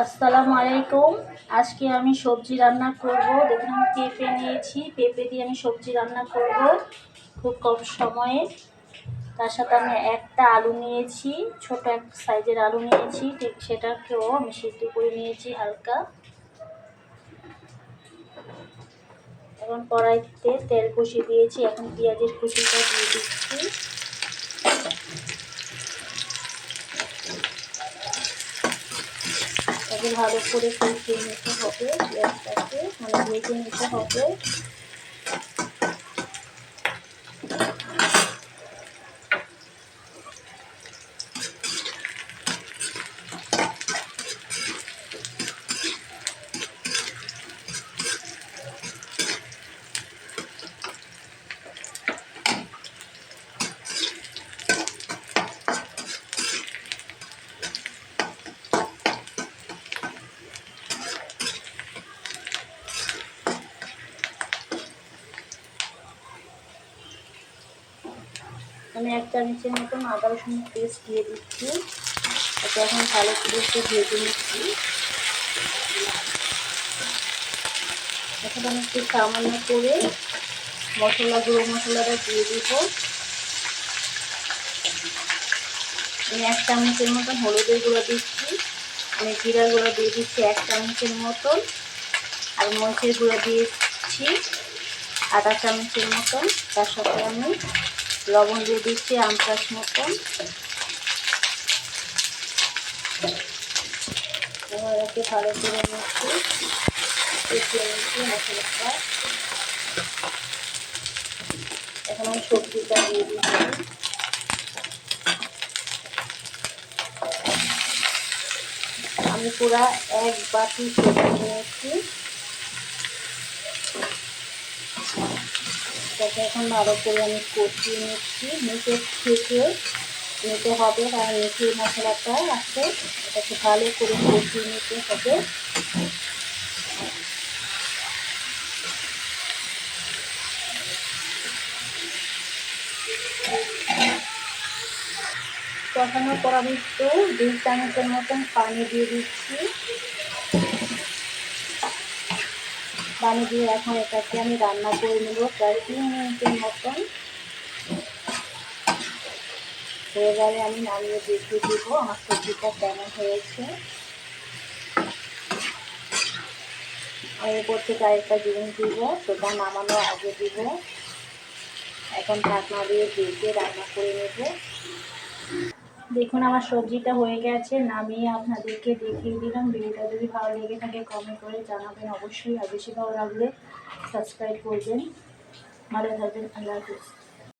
আসসালামু আলাইকুম। আজকে আমি সবজি রান্না করব। দেখুন আমি পেঁপে নিয়েছি, পেঁপে দিয়ে আমি সবজি রান্না করব খুব কম সময়ে। তার সাথে আমি একটা আলু নিয়েছি, ছোট এক সাইজের আলু নিয়েছি, ঠিক সেটাকেও আমি সিদ্ধ করে নিয়েছি হালকা। এখন কড়াইতে তেল কষিয়ে দিয়েছি, এখন পেঁয়াজের কুচিটা দিয়ে দিচ্ছি। তাকে ভালো করে কষিয়ে নিতে হবে, পেঁয়াজটাকে মানে ভেজে নিতে হবে। আমি 1 চামচের মতন আদা রসুন পেস্ট দিয়ে দিচ্ছি। এটা এখন ভালো করে একটু ভেজে নিচ্ছি। এখন আমি একটু সামান্য করে গুঁড়ো মশলাটা দিয়ে দিব। আমি 1 চামচের মতন হলুদের গুঁড়ো দিচ্ছি। আমি জিরার গুঁড়ো দিয়ে দিচ্ছি 1 চামচের মতন, আর মরিচের গুঁড়ো দিচ্ছি আধা চামচের মতন। তার সাথে আমি লবণ দিয়ে দিচ্ছি 1 চামচ মতন। এবার একে ভালো করে নিচ্ছি, কষিয়ে নিচ্ছি মশলাটা। এখন আমি সবজিটা দিয়ে দিচ্ছি। আমি পুরো 1 বাটি সবজি নিয়েছি। এটাকে এখন ভালো করে আমি কষিয়ে নিচ্ছি। নিচে থেকে নিতে হবে, কারণ নিচে মশলাটা আছে, এটাকে ভালো করে কষিয়ে নিতে হবে। কষানোর পর আমি একটু 2 চামচের মতন পানি দিয়ে দিচ্ছি। পানি দিয়ে এখন এটাকে আমি রান্না করে নেব প্রায় 3 মিনিটের মতন। হয়ে গেলে আমি নামিয়ে দেখিয়ে দেবো আমার সবজিটা কেমন হয়েছে। আমি এরপর থেকে আরেকটা জিনিস দিব, সেটা নামানোর আগে দিব। এখন ঢাকনা দিয়ে ঢেকে রান্না করে নেব। দেখুন আমার সবজিটা হয়ে গেছে, নামিয়ে আপনাদেরকে দেখিয়ে দিলাম। ভিডিওটা যদি ভালো লেগে থাকে কমেন্ট করে জানাবেন অবশ্যই, আর বেশি ভালো লাগলে সাবস্ক্রাইব করবেন। ভালো থাকবেন, আল্লাহ হাফেজ।